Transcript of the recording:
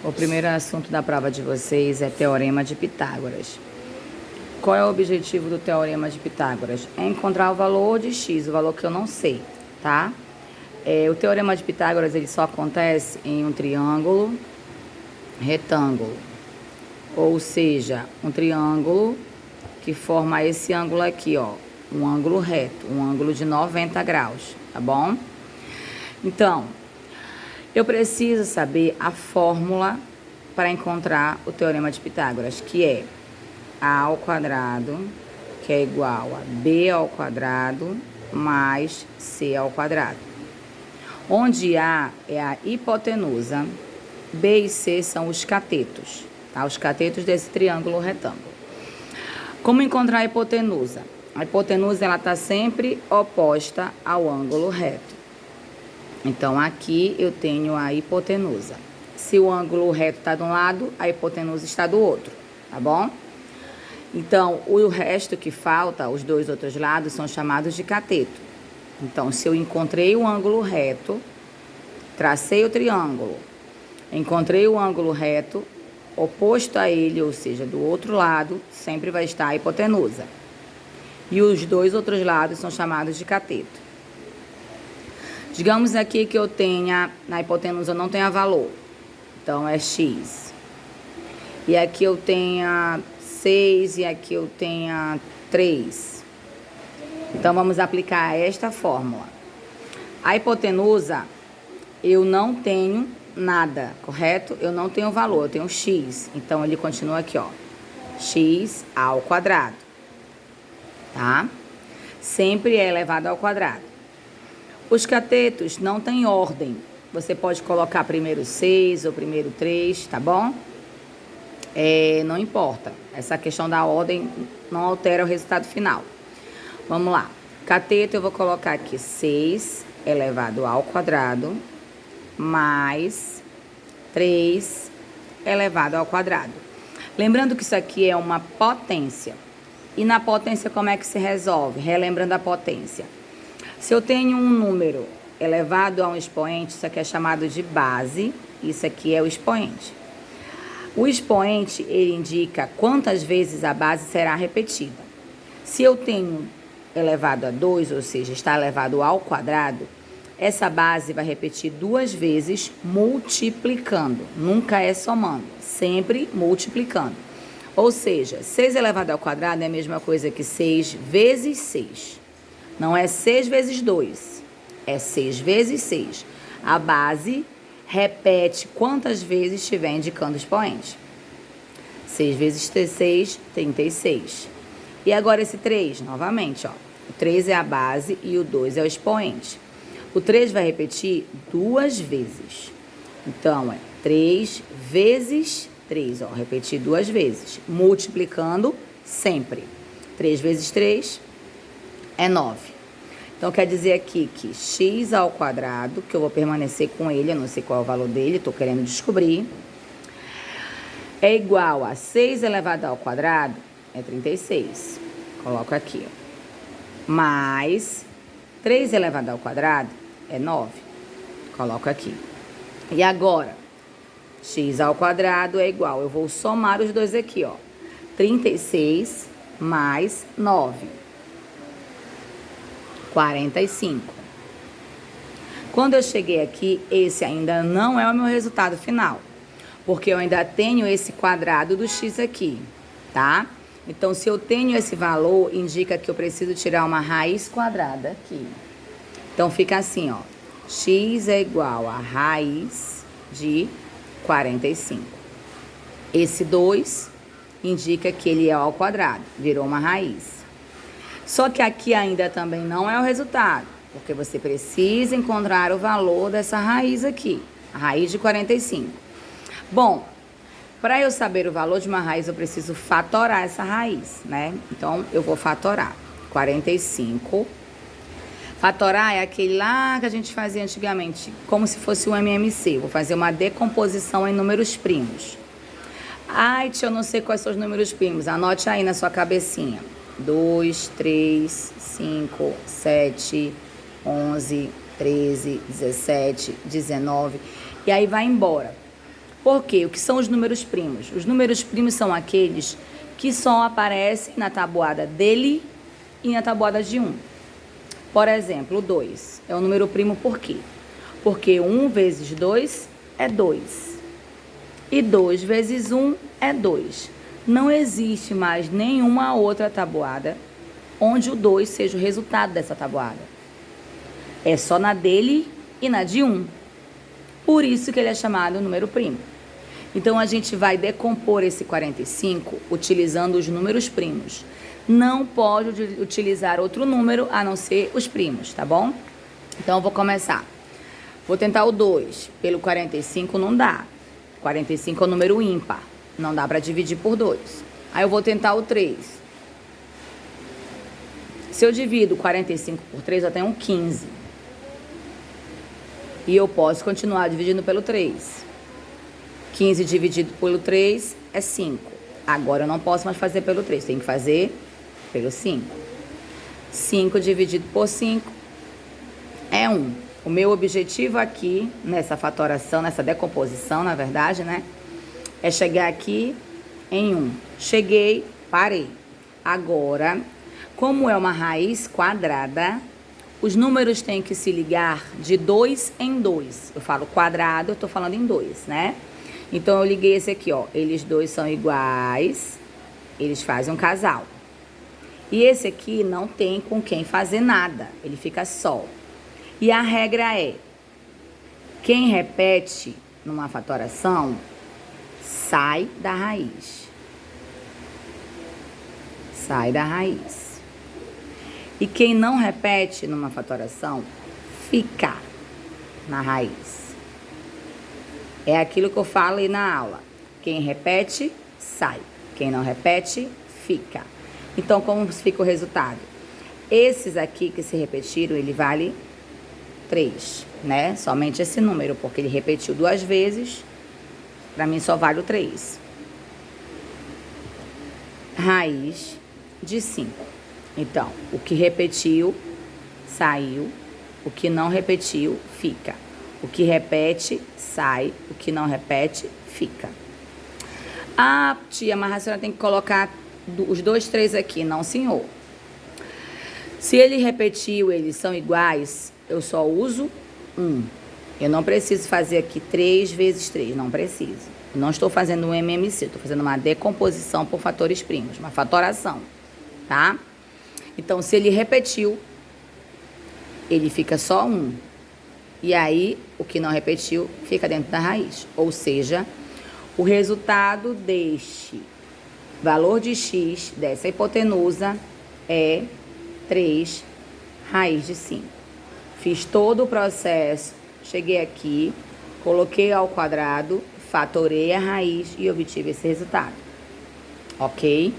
O primeiro assunto da prova de vocês é Teorema de Pitágoras. Qual é o objetivo do Teorema de Pitágoras? É encontrar o valor de x, o valor que eu não sei, tá? O Teorema de Pitágoras ele só acontece em um triângulo retângulo, ou seja, um triângulo que forma esse ângulo aqui, ó, um ângulo reto, um ângulo de 90 graus, tá bom? Então, eu preciso saber a fórmula para encontrar o Teorema de Pitágoras, que é a ao quadrado, que é igual a b ao quadrado mais c ao quadrado. Onde A é a hipotenusa, B e C são os catetos, tá? Os catetos desse triângulo retângulo. Como encontrar a hipotenusa? A hipotenusa ela está sempre oposta ao ângulo reto. Então, aqui eu tenho a hipotenusa. Se o ângulo reto está de um lado, a hipotenusa está do outro, tá bom? Então, o resto que falta, os dois outros lados, são chamados de cateto. Então, se eu encontrei o ângulo reto, tracei o triângulo, encontrei o ângulo reto, oposto a ele, ou seja, do outro lado, sempre vai estar a hipotenusa. E os dois outros lados são chamados de cateto. Digamos aqui que eu tenha, na hipotenusa não tenha valor, então é x. E aqui eu tenha 6 e aqui eu tenha 3. Então, vamos aplicar esta fórmula. A hipotenusa, eu não tenho nada, correto? Eu não tenho valor, eu tenho x. Então, ele continua aqui, ó, x ao quadrado, tá? Sempre é elevado ao quadrado. Os catetos não têm ordem. Você pode colocar primeiro 6 ou primeiro 3, tá bom? Não importa. Essa questão da ordem não altera o resultado final. Vamos lá. Cateto eu vou colocar aqui 6 elevado ao quadrado mais 3 elevado ao quadrado. Lembrando que isso aqui é uma potência. E na potência como é que se resolve? Relembrando a potência. Se eu tenho um número elevado a um expoente, isso aqui é chamado de base, isso aqui é o expoente. O expoente, ele indica quantas vezes a base será repetida. Se eu tenho elevado a 2, ou seja, está elevado ao quadrado, essa base vai repetir 2 vezes multiplicando, nunca é somando, sempre multiplicando. Ou seja, 6 elevado ao quadrado é a mesma coisa que 6 vezes 6. Não é 6 vezes 2, é 6 vezes 6. A base repete quantas vezes estiver indicando o expoente. 6 vezes 6, 36. E agora esse 3, novamente, ó. O 3 é a base e o 2 é o expoente. O 3 vai repetir 2 vezes. Então, é 3 vezes 3, ó. Repetir 2 vezes. Multiplicando sempre. 3 vezes 3 é 9. Então, quer dizer aqui que x ao quadrado, que eu vou permanecer com ele, eu não sei qual é o valor dele, estou querendo descobrir, é igual a 6 elevado ao quadrado, é 36. Coloco aqui, ó. Mais 3 elevado ao quadrado é 9. Coloco aqui. E agora, x ao quadrado é igual, eu vou somar os dois aqui, ó. 36 mais 9. 45. Quando eu cheguei aqui, esse ainda não é o meu resultado final, porque eu ainda tenho esse quadrado do x aqui, tá? Então, se eu tenho esse valor, indica que eu preciso tirar uma raiz quadrada aqui. Então, fica assim, ó. X é igual a raiz de 45. Esse 2 indica que ele é ao quadrado, virou uma raiz. Só que aqui ainda também não é o resultado, porque você precisa encontrar o valor dessa raiz aqui, a raiz de 45. Bom, para eu saber o valor de uma raiz, eu preciso fatorar essa raiz, né? Então, eu vou fatorar 45. Fatorar é aquele lá que a gente fazia antigamente, como se fosse um MMC. Vou fazer uma decomposição em números primos. Ai, tia, eu não sei quais são os números primos. Anote aí na sua cabecinha. 2, 3, 5, 7, 11, 13, 17, 19. E aí vai embora. Por quê? O que são os números primos? Os números primos são aqueles que só aparecem na tabuada dele e na tabuada de 1. Por exemplo, o 2 é um número primo por quê? Porque 1 vezes 2 é 2. E 2 vezes 1 é 2. Não existe mais nenhuma outra tabuada onde o 2 seja o resultado dessa tabuada. É só na dele e na de 1. Por isso que ele é chamado número primo. Então, a gente vai decompor esse 45 utilizando os números primos. Não pode utilizar outro número a não ser os primos, tá bom? Então, eu vou começar. Vou tentar o 2. Pelo 45 não dá. 45 é um número ímpar. Não dá para dividir por 2. Aí eu vou tentar o 3. Se eu divido 45 por 3, eu tenho um 15. E eu posso continuar dividindo pelo 3. 15 dividido pelo 3 é 5. Agora eu não posso mais fazer pelo 3, tenho que fazer pelo 5. 5 dividido por 5 é 1. O meu objetivo aqui, nessa fatoração, nessa decomposição, na verdade, né? É chegar aqui em 1. Cheguei, parei. Agora, como é uma raiz quadrada, os números têm que se ligar de 2 em 2. Eu falo quadrado, eu tô falando em 2, né? Então, eu liguei esse aqui, ó. Eles dois são iguais, eles fazem um casal. E esse aqui não tem com quem fazer nada, ele fica só. E a regra é, quem repete numa fatoração, sai da raiz. Sai da raiz. E quem não repete numa fatoração, fica na raiz. É aquilo que eu falei na aula. Quem repete, sai. Quem não repete, fica. Então, como fica o resultado? Esses aqui que se repetiram, ele vale 3, né? Somente esse número, porque ele repetiu 2 vezes. Para mim, só vale o 3. Raiz de 5. Então, o que repetiu, saiu. O que não repetiu, fica. O que repete, sai. O que não repete, fica. Ah, tia, mas a senhora tem que colocar os 2, 3 aqui. Não, senhor. Se ele repetiu, eles são iguais, eu só uso 1. Eu não preciso fazer aqui 3 vezes 3. Não preciso. Eu não estou fazendo um MMC. Estou fazendo uma decomposição por fatores primos. Uma fatoração. Tá? Então, se ele repetiu, ele fica só 1. E aí, o que não repetiu fica dentro da raiz. Ou seja, o resultado deste valor de x, dessa hipotenusa, é 3 raiz de 5. Fiz todo o processo, cheguei aqui, coloquei ao quadrado, fatorei a raiz e obtive esse resultado. Ok?